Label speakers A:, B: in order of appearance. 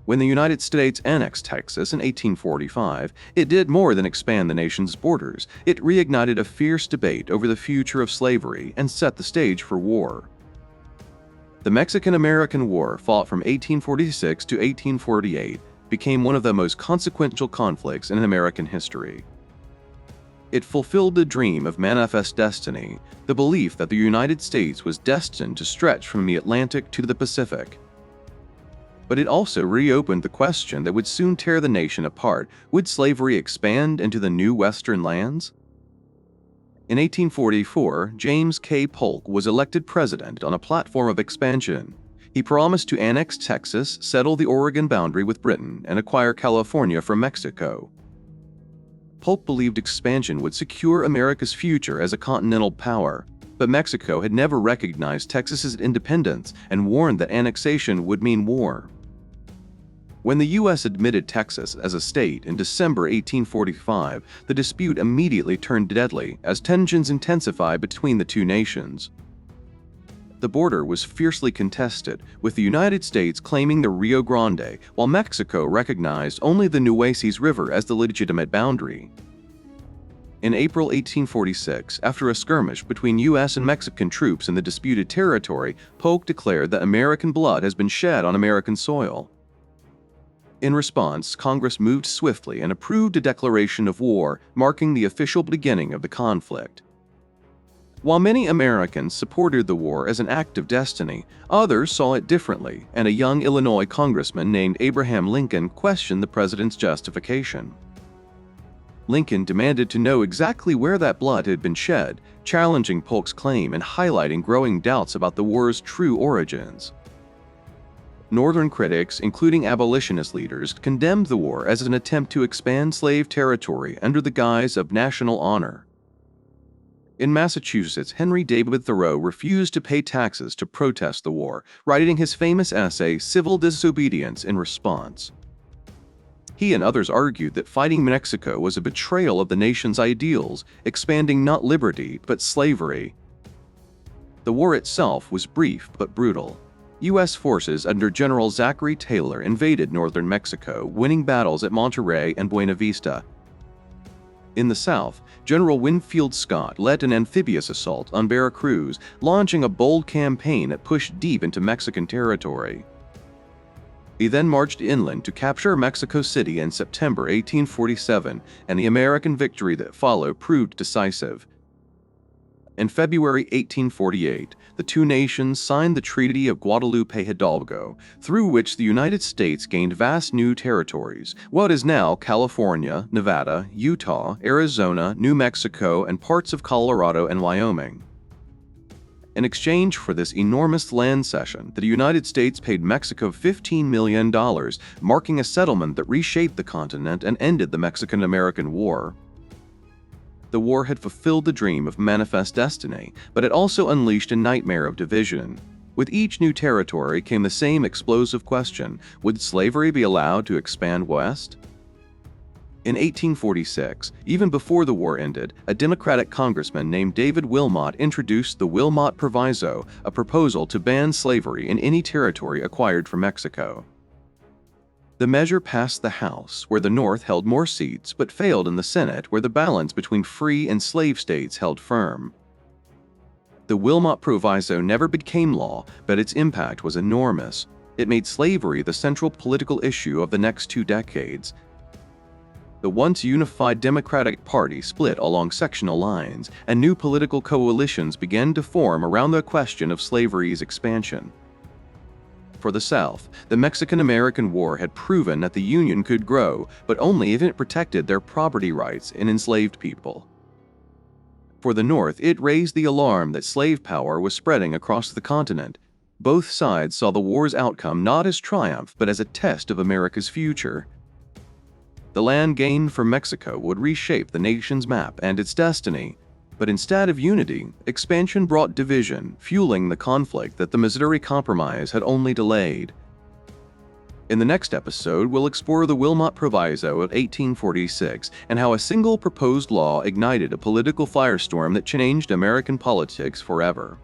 A: When the United States annexed Texas in 1845, it did more than expand the nation's borders. It reignited a fierce debate over the future of slavery and set the stage for war. The Mexican-American War, fought from 1846 to 1848, became one of the most consequential conflicts in American history. It fulfilled the dream of manifest destiny, the belief that the United States was destined to stretch from the Atlantic to the Pacific. But it also reopened the question that would soon tear the nation apart: would slavery expand into the new Western lands? In 1844, James K. Polk was elected president on a platform of expansion. He promised to annex Texas, settle the Oregon boundary with Britain, and acquire California from Mexico. Polk believed expansion would secure America's future as a continental power, but Mexico had never recognized Texas's independence and warned that annexation would mean war. When the U.S. admitted Texas as a state in December 1845, the dispute immediately turned deadly as tensions intensified between the two nations. The border was fiercely contested, with the United States claiming the Rio Grande, while Mexico recognized only the Nueces River as the legitimate boundary. In April 1846, after a skirmish between U.S. and Mexican troops in the disputed territory, Polk declared that American blood has been shed on American soil. In response, Congress moved swiftly and approved a declaration of war, marking the official beginning of the conflict. While many Americans supported the war as an act of destiny, others saw it differently, and a young Illinois congressman named Abraham Lincoln questioned the president's justification. Lincoln demanded to know exactly where that blood had been shed, challenging Polk's claim and highlighting growing doubts about the war's true origins. Northern critics, including abolitionist leaders, condemned the war as an attempt to expand slave territory under the guise of national honor. In Massachusetts, Henry David Thoreau refused to pay taxes to protest the war, writing his famous essay, Civil Disobedience, in response. He and others argued that fighting Mexico was a betrayal of the nation's ideals, expanding not liberty but slavery. The war itself was brief but brutal. U.S. forces under General Zachary Taylor invaded northern Mexico, winning battles at Monterrey and Buena Vista. In the south, General Winfield Scott led an amphibious assault on Veracruz, launching a bold campaign that pushed deep into Mexican territory. He then marched inland to capture Mexico City in September 1847, and the American victory that followed proved decisive. In February 1848, the two nations signed the Treaty of Guadalupe Hidalgo, through which the United States gained vast new territories, what is now California, Nevada, Utah, Arizona, New Mexico, and parts of Colorado and Wyoming. In exchange for this enormous land cession, the United States paid Mexico $15 million, marking a settlement that reshaped the continent and ended the Mexican-American War. The war had fulfilled the dream of manifest destiny, but it also unleashed a nightmare of division. With each new territory came the same explosive question: would slavery be allowed to expand west? In 1846, even before the war ended, a Democratic congressman named David Wilmot introduced the Wilmot Proviso, a proposal to ban slavery in any territory acquired from Mexico. The measure passed the House, where the North held more seats, but failed in the Senate, where the balance between free and slave states held firm. The Wilmot Proviso never became law, but its impact was enormous. It made slavery the central political issue of the next 2 decades. The once unified Democratic Party split along sectional lines, and new political coalitions began to form around the question of slavery's expansion. For the South, the Mexican-American War had proven that the Union could grow, but only if it protected their property rights and enslaved people. For the North, it raised the alarm that slave power was spreading across the continent. Both sides saw the war's outcome not as triumph, but as a test of America's future. The land gained from Mexico would reshape the nation's map and its destiny. But instead of unity, expansion brought division, fueling the conflict that the Missouri Compromise had only delayed. In the next episode, we'll explore the Wilmot Proviso of 1846 and how a single proposed law ignited a political firestorm that changed American politics forever.